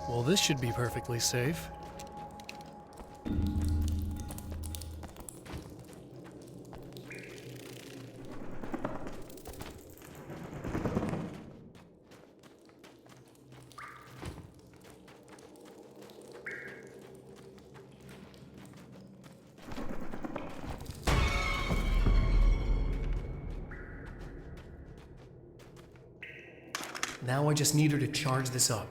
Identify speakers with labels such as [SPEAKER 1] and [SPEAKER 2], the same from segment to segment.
[SPEAKER 1] Well, this should be perfectly safe. Now I just need her to charge this up.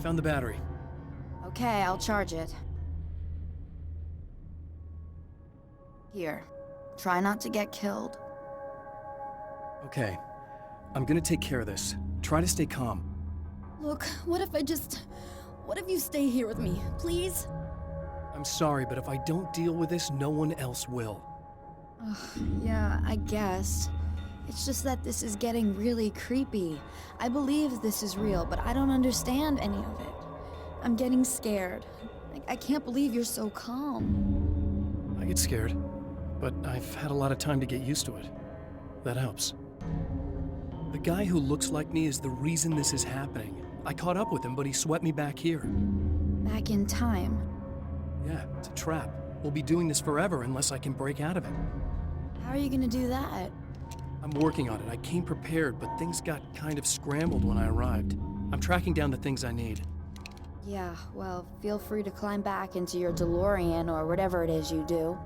[SPEAKER 1] Found the battery.
[SPEAKER 2] Okay, I'll charge it. Here, try not to get killed.
[SPEAKER 1] Okay. I'm gonna take care of this. Try to stay calm.
[SPEAKER 2] Look, what if you stay here with me, please?
[SPEAKER 1] I'm sorry, but if I don't deal with this, no one else will.
[SPEAKER 2] Yeah, I guess. It's just that this is getting really creepy. I believe this is real, but I don't understand any of it. I'm getting scared. I can't believe you're so calm.
[SPEAKER 1] I get scared, but I've had a lot of time to get used to it. That helps. The guy who looks like me is the reason this is happening. I caught up with him, but he swept me back here.
[SPEAKER 2] Back in time.
[SPEAKER 1] Yeah, it's a trap. We'll be doing this forever unless I can break out of it.
[SPEAKER 2] How are you gonna do that?
[SPEAKER 1] I'm working on it. I came prepared, but things got kind of scrambled when I arrived. I'm tracking down the things I need.
[SPEAKER 2] Yeah, well, feel free to climb back into your DeLorean or whatever it is you do.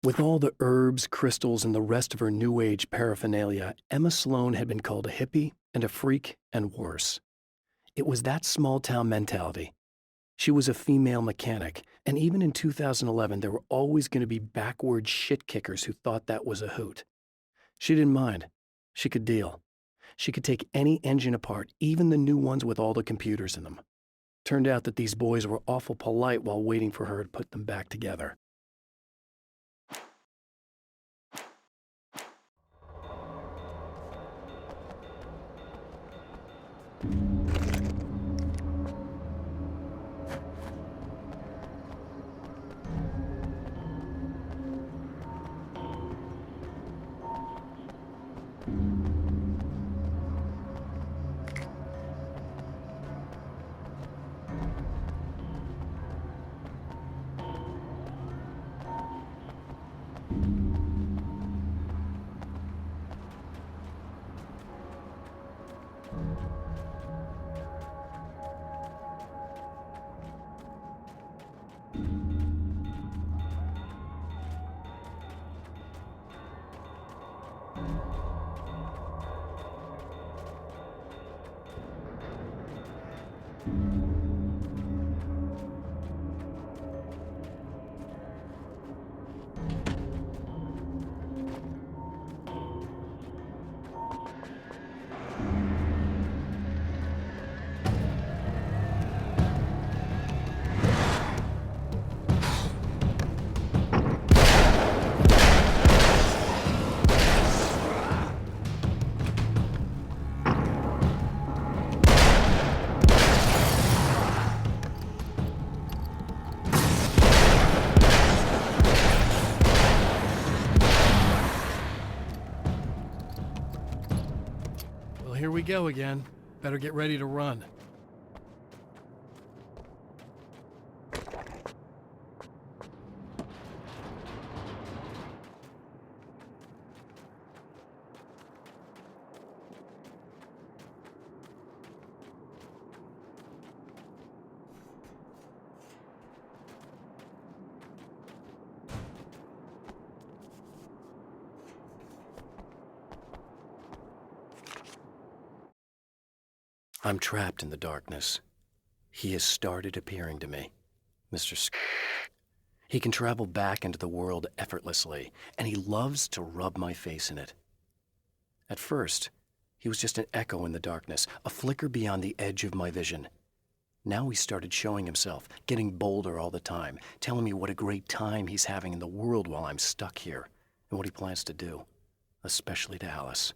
[SPEAKER 1] With all the herbs, crystals, and the rest of her New Age paraphernalia, Emma Sloan had been called a hippie and a freak and worse. It was that small-town mentality. She was a female mechanic, and even in 2011, there were always going to be backward shit-kickers who thought that was a hoot. She didn't mind. She could deal. She could take any engine apart, even the new ones with all the computers in them. Turned out that these boys were awful polite while waiting for her to put them back together. Here we go again. Better get ready to run. I'm trapped in the darkness. He has started appearing to me, Mr. He can travel back into the world effortlessly, and he loves to rub my face in it. At first, he was just an echo in the darkness, a flicker beyond the edge of my vision. Now he started showing himself, getting bolder all the time, telling me what a great time he's having in the world while I'm stuck here, and what he plans to do, especially to Alice.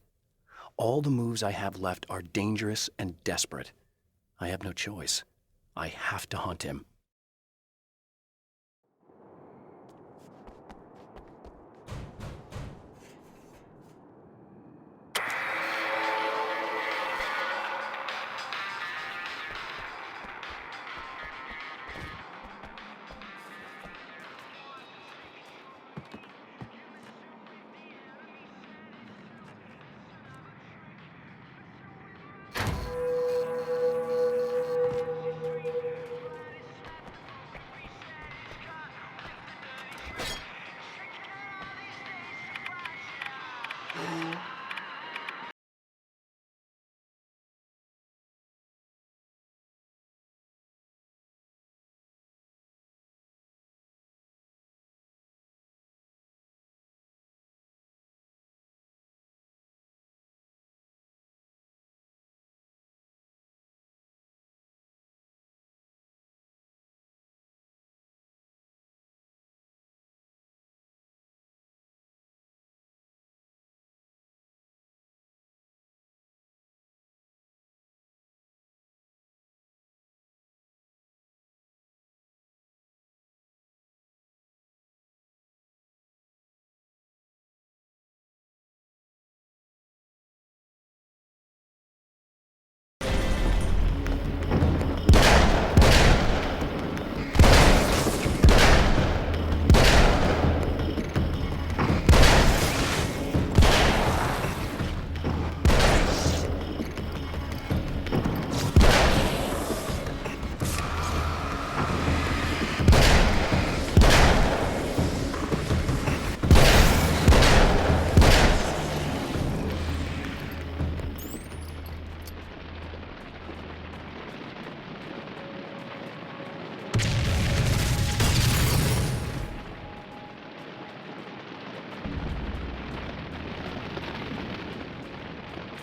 [SPEAKER 1] All the moves I have left are dangerous and desperate. I have no choice. I have to hunt him.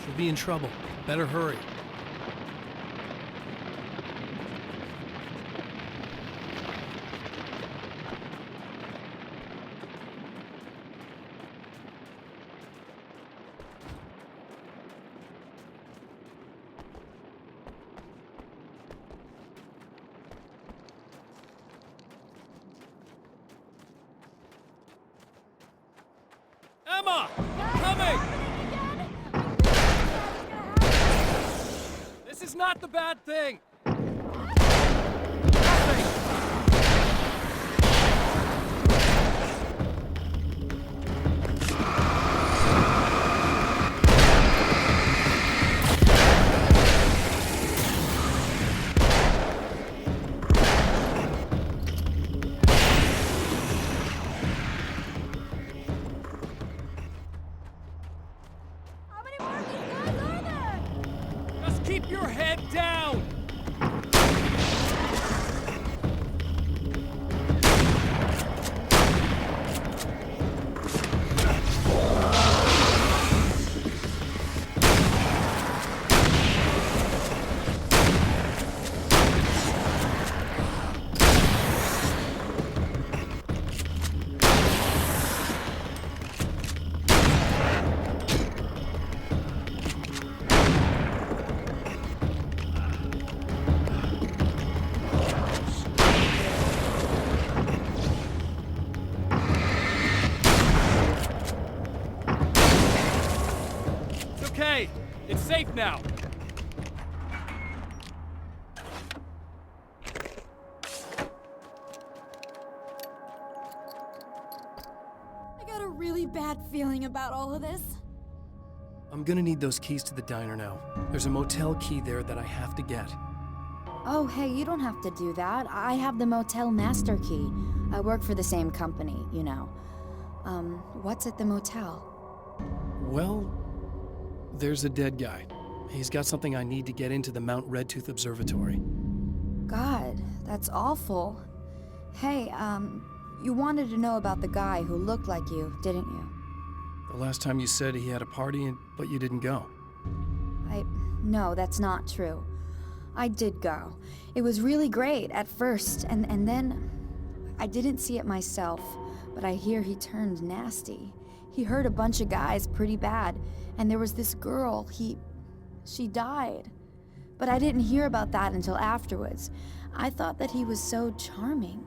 [SPEAKER 1] We'll be in trouble. Better hurry. Emma! Coming! This is not the bad thing! Nothing!
[SPEAKER 2] How many more of these guys are there?
[SPEAKER 1] Just keep your head down! It's okay. It's safe now.
[SPEAKER 2] I got a really bad feeling about all of this.
[SPEAKER 1] I'm gonna need those keys to the diner now. There's a motel key there that I have to get.
[SPEAKER 2] Oh, hey, you don't have to do that. I have the motel master key. I work for the same company, you know. What's at the motel?
[SPEAKER 1] Well, there's a dead guy. He's got something I need to get into the Mount Redtooth Observatory.
[SPEAKER 2] God, that's awful. Hey, you wanted to know about the guy who looked like you, didn't you?
[SPEAKER 1] The last time you said he had a party, but you didn't go.
[SPEAKER 2] No, that's not true. I did go. It was really great at first, and then I didn't see it myself, but I hear he turned nasty. He hurt a bunch of guys pretty bad, and there was this girl, she died. But I didn't hear about that until afterwards. I thought that he was so charming.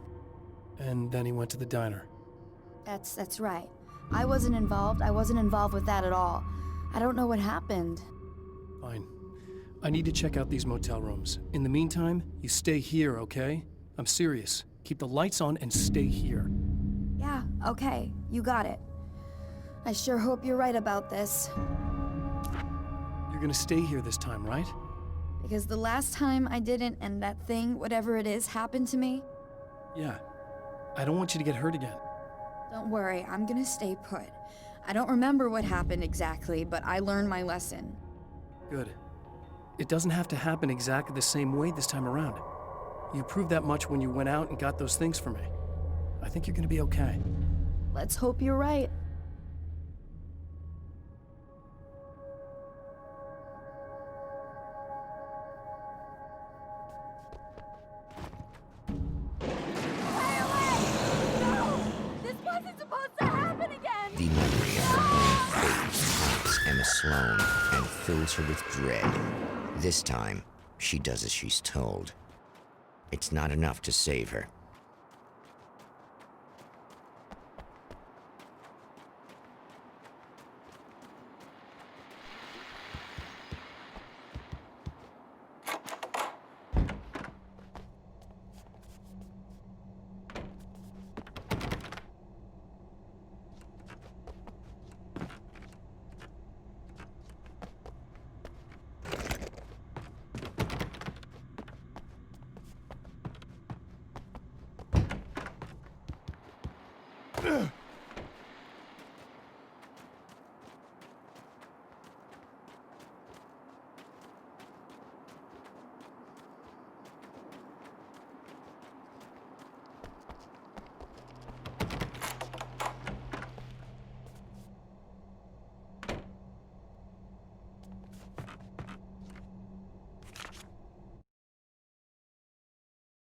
[SPEAKER 1] And then he went to the diner.
[SPEAKER 2] That's right. I wasn't involved. I wasn't involved with that at all. I don't know what happened.
[SPEAKER 1] Fine. I need to check out these motel rooms. In the meantime, you stay here, okay? I'm serious. Keep the lights on and stay here.
[SPEAKER 2] Yeah, okay. You got it. I sure hope you're right about this.
[SPEAKER 1] You're gonna stay here this time, right?
[SPEAKER 2] Because the last time I didn't, and that thing, whatever it is, happened to me.
[SPEAKER 1] Yeah. I don't want you to get hurt again.
[SPEAKER 2] Don't worry, I'm gonna stay put. I don't remember what happened exactly, but I learned my lesson.
[SPEAKER 1] Good. It doesn't have to happen exactly the same way this time around. You proved that much when you went out and got those things for me. I think you're gonna be okay.
[SPEAKER 2] Let's hope you're right.
[SPEAKER 3] The memory of her own fate haunts Emma Sloan and fills her with dread. This time, she does as she's told. It's not enough to save her.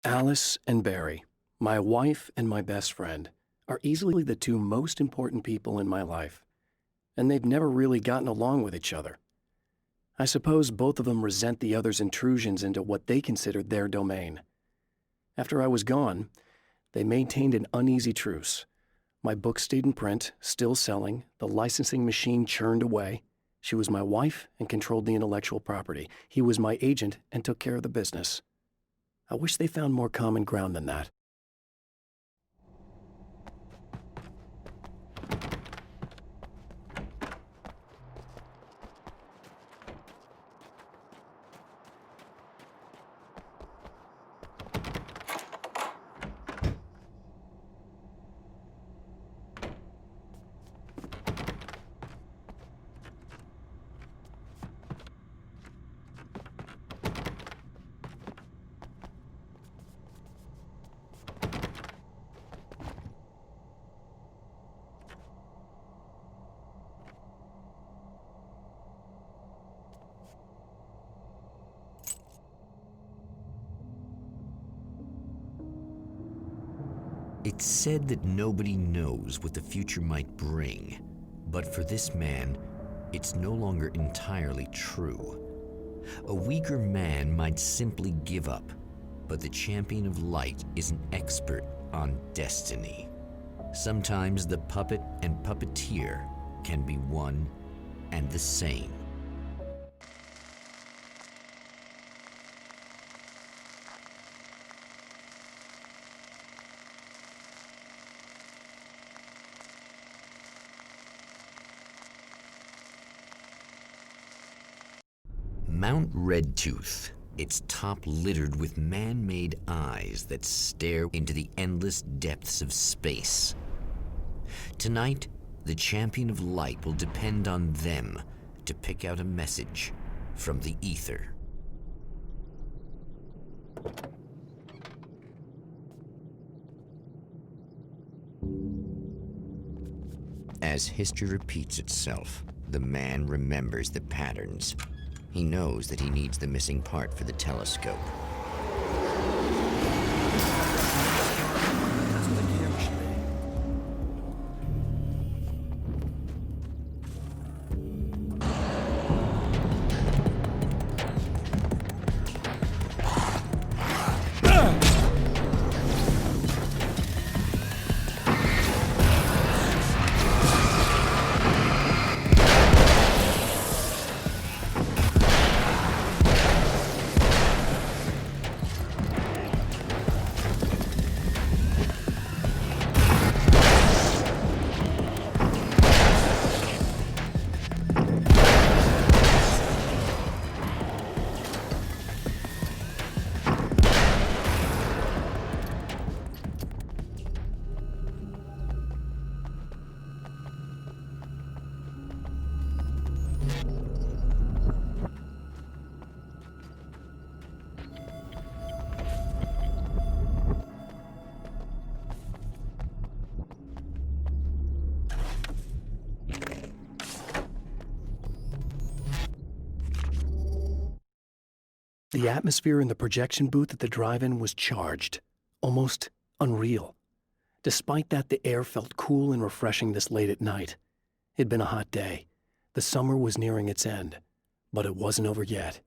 [SPEAKER 1] Alice and Barry, my wife and my best friend, are easily the two most important people in my life, and they've never really gotten along with each other. I suppose both of them resent the other's intrusions into what they considered their domain. After I was gone, they maintained an uneasy truce. My book stayed in print, still selling, the licensing machine churned away. She was my wife and controlled the intellectual property. He was my agent and took care of the business. I wish they found more common ground than that.
[SPEAKER 3] It's said that nobody knows what the future might bring, but for this man, it's no longer entirely true. A weaker man might simply give up, but the champion of light is an expert on destiny. Sometimes the puppet and puppeteer can be one and the same. Mount Redtooth, its top littered with man-made eyes that stare into the endless depths of space. Tonight, the champion of light will depend on them to pick out a message from the ether. As history repeats itself, the man remembers the patterns. He knows that he needs the missing part for the telescope.
[SPEAKER 1] That's what the camera should be. The atmosphere in the projection booth at the drive-in was charged, almost unreal. Despite that, the air felt cool and refreshing this late at night. It'd been a hot day. The summer was nearing its end, but it wasn't over yet.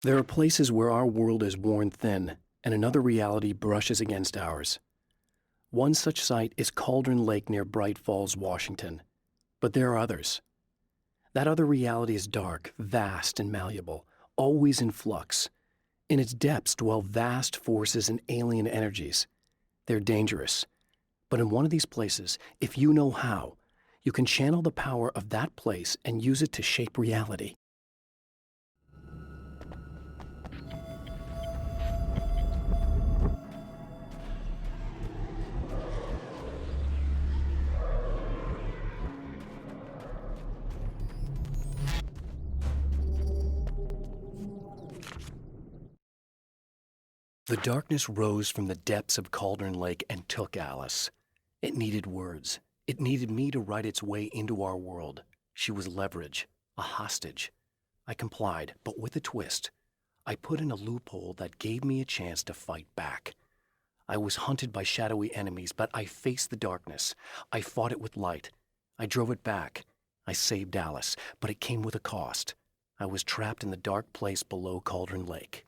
[SPEAKER 1] There are places where our world is worn thin and another reality brushes against ours. One such site is Cauldron Lake near Bright Falls, Washington. But there are others. That other reality is dark, vast, and malleable, always in flux. In its depths dwell vast forces and alien energies. They're dangerous. But in one of these places, if you know how, you can channel the power of that place and use it to shape reality. The darkness rose from the depths of Cauldron Lake and took Alice. It needed words. It needed me to write its way into our world. She was leverage, a hostage. I complied, but with a twist. I put in a loophole that gave me a chance to fight back. I was hunted by shadowy enemies, but I faced the darkness. I fought it with light. I drove it back. I saved Alice, but it came with a cost. I was trapped in the dark place below Cauldron Lake.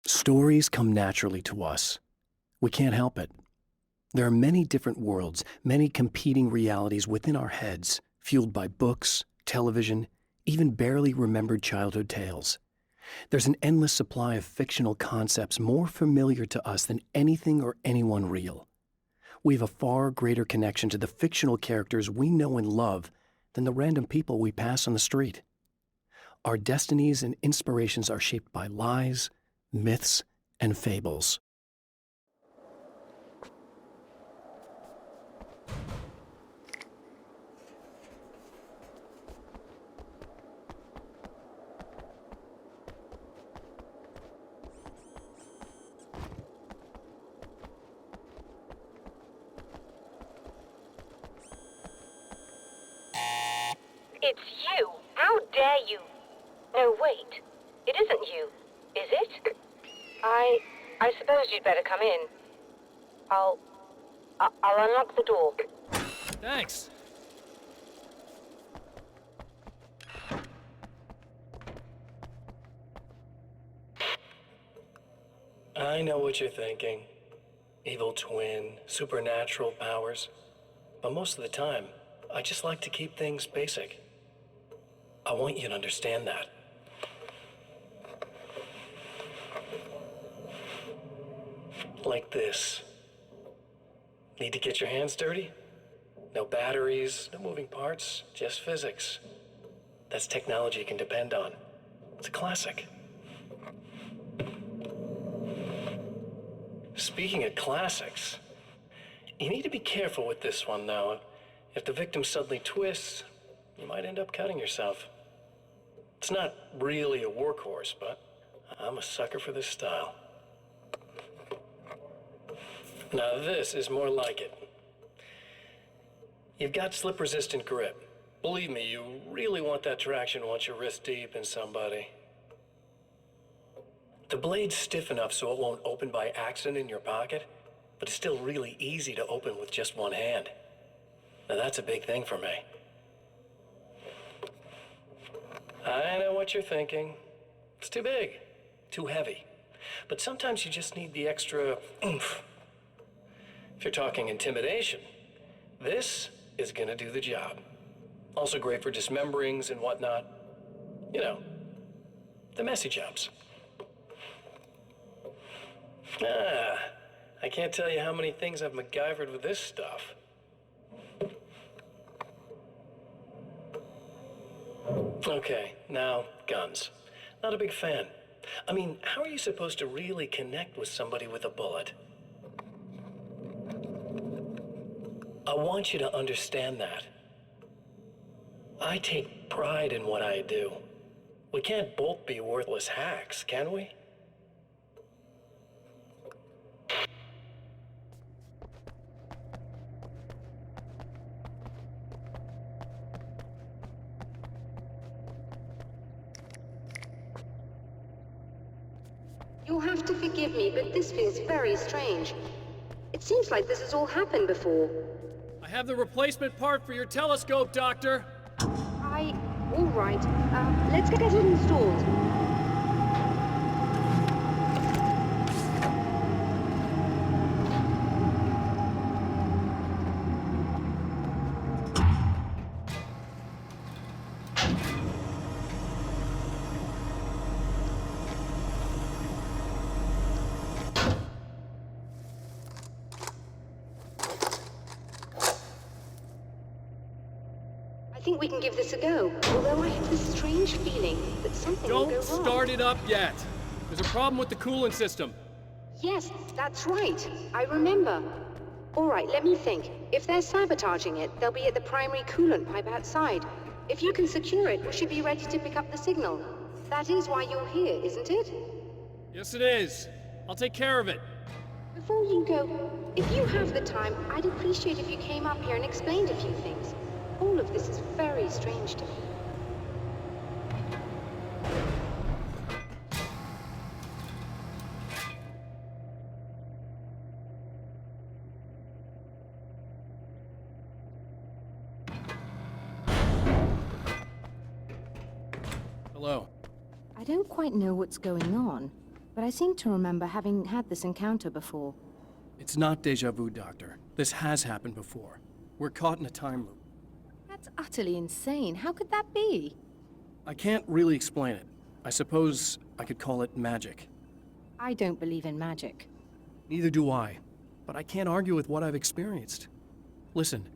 [SPEAKER 1] Stories come naturally to us. We can't help it. There are many different worlds, many competing realities within our heads, fueled by books, television, even barely remembered childhood tales. There's an endless supply of fictional concepts more familiar to us than anything or anyone real. We have a far greater connection to the fictional characters we know and love than the random people we pass on the street. Our destinies and inspirations are shaped by lies, myths, and fables.
[SPEAKER 4] It's you! How dare you! No, wait. It isn't you, is it? I suppose you'd better come in. I'll unlock the door.
[SPEAKER 1] Thanks. I know what you're thinking. Evil twin, supernatural powers. But most of the time, I just like to keep things basic. I want you to understand that. Like this. Need to get your hands dirty? No batteries, no moving parts, just physics. That's technology you can depend on. It's a classic. Speaking of classics, you need to be careful with this one, though. If the victim suddenly twists, you might end up cutting yourself. It's not really a workhorse, but I'm a sucker for this style. Now this is more like it. You've got slip-resistant grip. Believe me, you really want that traction once you're wrist deep in somebody. The blade's stiff enough so it won't open by accident in your pocket, but it's still really easy to open with just one hand. Now that's a big thing for me. I know what you're thinking. It's too big, too heavy. But sometimes you just need the extra oomph. If you're talking intimidation, this is gonna do the job. Also great for dismemberings and whatnot. You know, the messy jobs. I can't tell you how many things I've MacGyvered with this stuff. Okay, now, guns. Not a big fan. I mean, how are you supposed to really connect with somebody with a bullet? I want you to understand that. I take pride in what I do. We can't both be worthless hacks, can we?
[SPEAKER 4] You'll have to forgive me, but this feels very strange. It seems like this has all happened before.
[SPEAKER 5] I have the replacement part for your telescope, Doctor.
[SPEAKER 4] All right. Let's get it installed. I think we can give this a go, although I have this strange feeling that something will go
[SPEAKER 5] Don't
[SPEAKER 4] wrong.
[SPEAKER 5] start it up yet. There's a problem with the coolant system.
[SPEAKER 4] Yes, that's right. I remember. All right, let me think. If they're sabotaging it, they'll be at the primary coolant pipe outside. If you can secure it, we should be ready to pick up the signal. That is why you're here, isn't it?
[SPEAKER 5] Yes, it is. I'll take care of it.
[SPEAKER 4] Before you go, if you have the time, I'd appreciate if you came up here and explained a few things. All of this is very strange to me.
[SPEAKER 5] Hello.
[SPEAKER 6] I don't quite know what's going on, but I seem to remember having had this encounter before.
[SPEAKER 5] It's not déjà vu, Doctor. This has happened before. We're caught in a time loop.
[SPEAKER 6] That's utterly insane. How could that be?
[SPEAKER 5] I can't really explain it. I suppose I could call it magic.
[SPEAKER 6] I don't believe in magic.
[SPEAKER 5] Neither do I, but I can't argue with what I've experienced. Listen,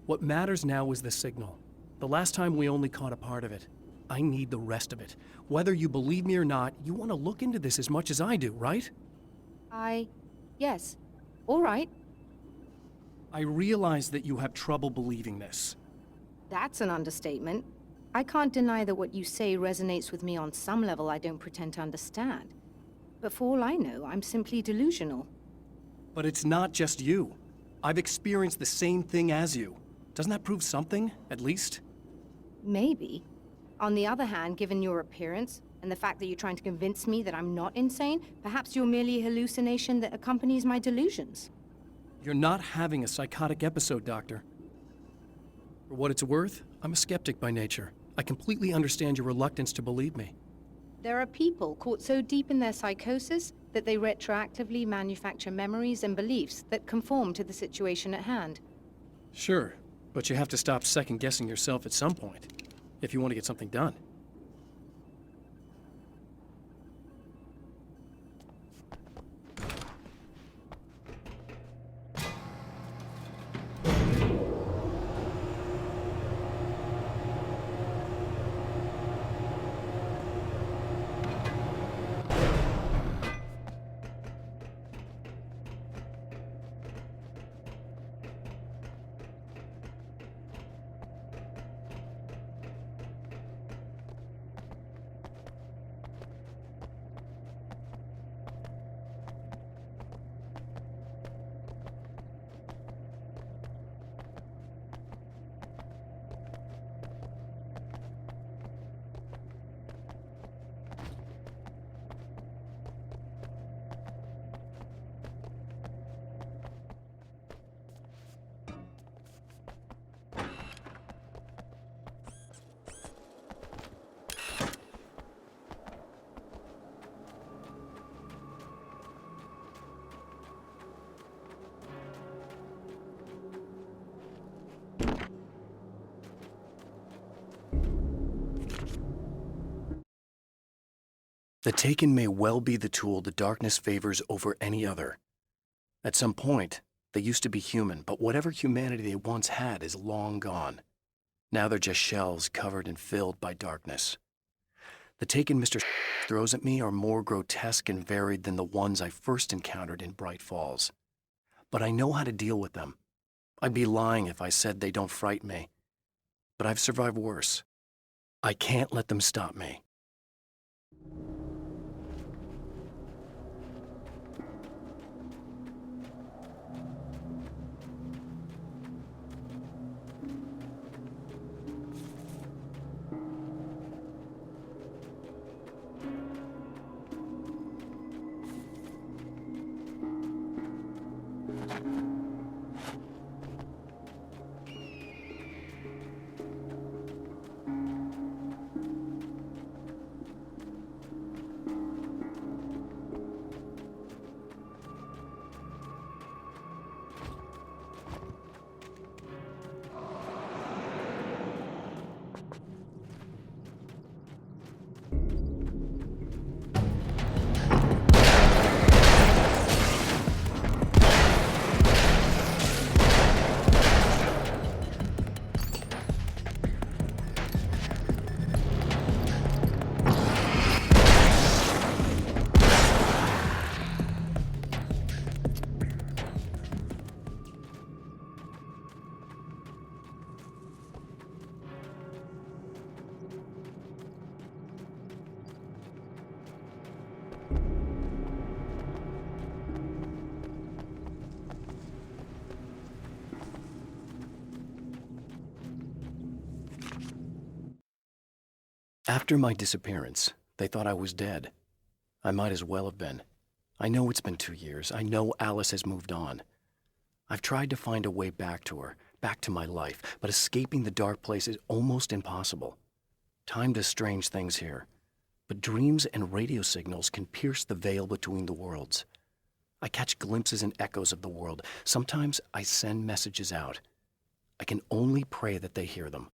[SPEAKER 5] what matters now is the signal. The last time we only caught a part of it. I need the rest of it. Whether you believe me or not, you want to look into this as much as I do, right?
[SPEAKER 6] Yes. All right.
[SPEAKER 5] I realize that you have trouble believing this.
[SPEAKER 6] That's an understatement. I can't deny that what you say resonates with me on some level I don't pretend to understand. But for all I know, I'm simply delusional.
[SPEAKER 5] But it's not just you. I've experienced the same thing as you. Doesn't that prove something, at least?
[SPEAKER 6] Maybe. On the other hand, given your appearance, and the fact that you're trying to convince me that I'm not insane, perhaps you're merely a hallucination that accompanies my delusions.
[SPEAKER 5] You're not having a psychotic episode, Doctor. For what it's worth, I'm a skeptic by nature. I completely understand your reluctance to believe me.
[SPEAKER 6] There are people caught so deep in their psychosis that they retroactively manufacture memories and beliefs that conform to the situation at hand.
[SPEAKER 5] Sure, but you have to stop second-guessing yourself at some point, if you want to get something done.
[SPEAKER 1] The Taken may well be the tool the darkness favors over any other. At some point, they used to be human, but whatever humanity they once had is long gone. Now they're just shells covered and filled by darkness. The Taken Mr. throws at me are more grotesque and varied than the ones I first encountered in Bright Falls. But I know how to deal with them. I'd be lying if I said they don't frighten me. But I've survived worse. I can't let them stop me. After my disappearance, they thought I was dead. I might as well have been. I know it's been 2 years. I know Alice has moved on. I've tried to find a way back to her, back to my life, but escaping the dark place is almost impossible. Time does strange things here, but dreams and radio signals can pierce the veil between the worlds. I catch glimpses and echoes of the world. Sometimes I send messages out. I can only pray that they hear them.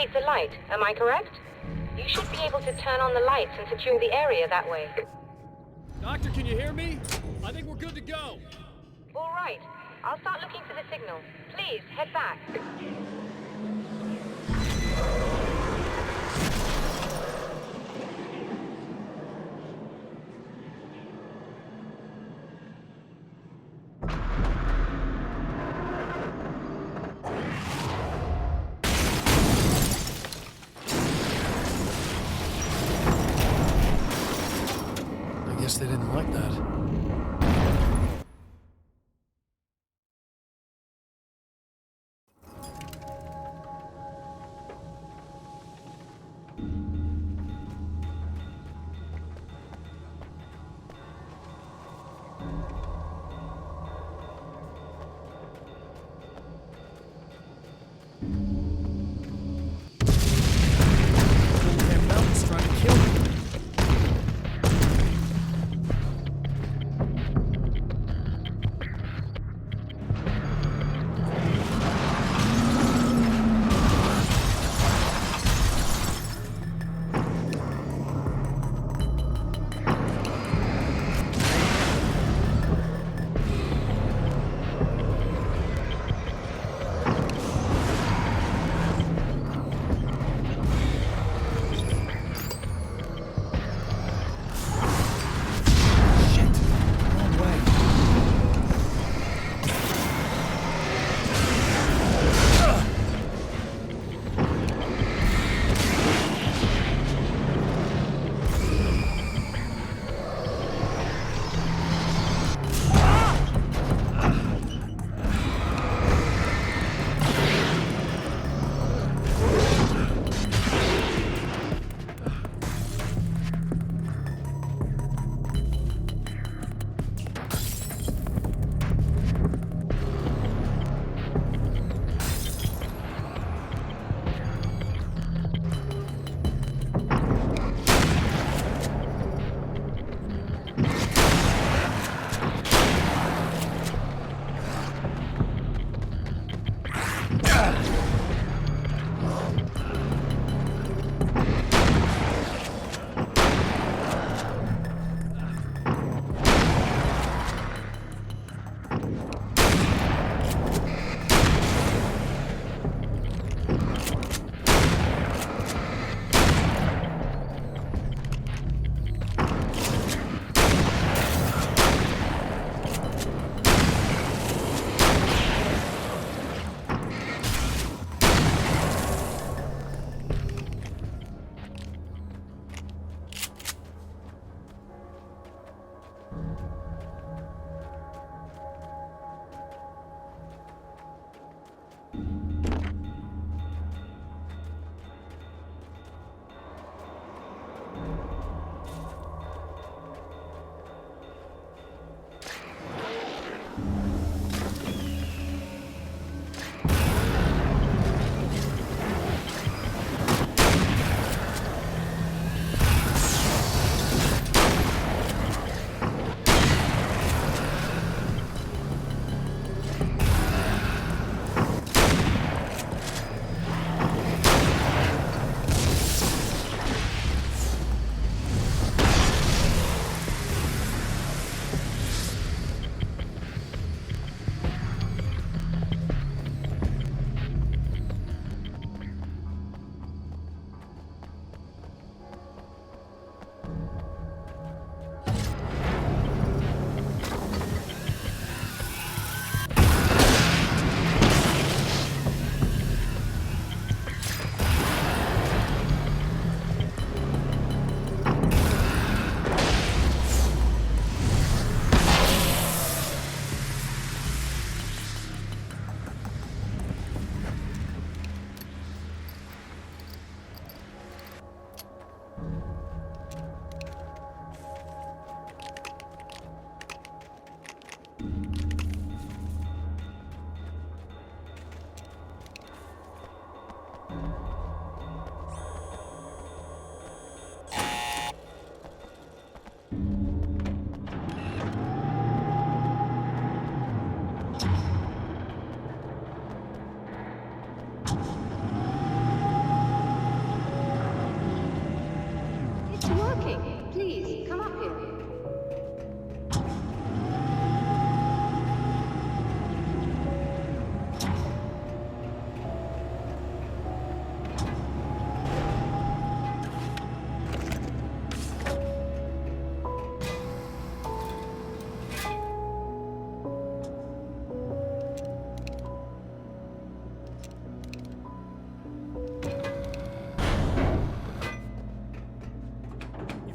[SPEAKER 4] hate the light, am I correct? You should be able to turn on the lights and secure the area that way.
[SPEAKER 5] Doctor, can you hear me? I think we're good to go.
[SPEAKER 4] All right. I'll start looking for the signal. Please, head back.
[SPEAKER 5] I guess they didn't like that. That mountain's trying to kill me.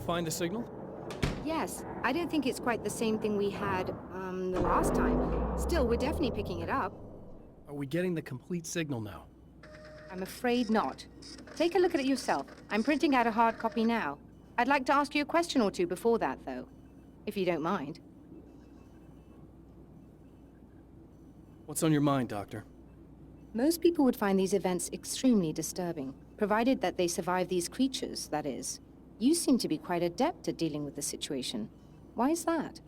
[SPEAKER 5] find the signal?
[SPEAKER 6] Yes, I don't think it's quite the same thing we had, the last time. Still, we're definitely picking it up.
[SPEAKER 5] Are we getting the complete signal now?
[SPEAKER 6] I'm afraid not. Take a look at it yourself. I'm printing out a hard copy now. I'd like to ask you a question or two before that, though, if you don't mind.
[SPEAKER 5] What's on your mind, Doctor?
[SPEAKER 6] Most people would find these events extremely disturbing, provided that they survive these creatures, that is. You seem to be quite adept at dealing with the situation. Why is that?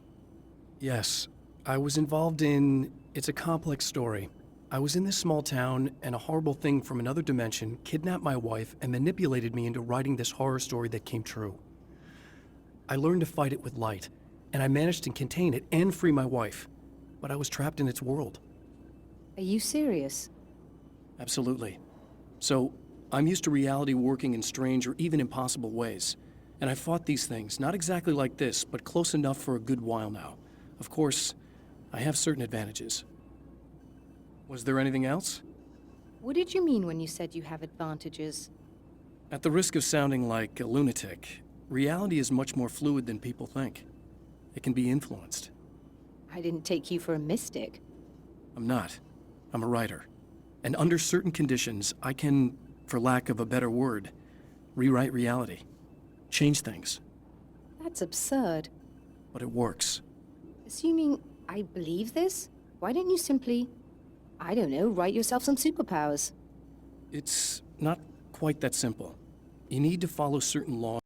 [SPEAKER 5] Yes, I was involved in... It's a complex story. I was in this small town, and a horrible thing from another dimension kidnapped my wife and manipulated me into writing this horror story that came true. I learned to fight it with light, and I managed to contain it and free my wife. But I was trapped in its world.
[SPEAKER 6] Are you serious?
[SPEAKER 5] Absolutely. So, I'm used to reality working in strange or even impossible ways. And I fought these things, not exactly like this, but close enough for a good while now. Of course, I have certain advantages. Was there anything else?
[SPEAKER 6] What did you mean when you said you have advantages?
[SPEAKER 5] At the risk of sounding like a lunatic, reality is much more fluid than people think. It can be influenced.
[SPEAKER 6] I didn't take you for a mystic.
[SPEAKER 5] I'm not. I'm a writer. And under certain conditions, I can, for lack of a better word, rewrite reality. Change things.
[SPEAKER 6] That's absurd.
[SPEAKER 5] But it works.
[SPEAKER 6] Assuming I believe this, why don't you simply, I don't know, write yourself some superpowers?
[SPEAKER 5] It's not quite that simple. You need to follow certain laws.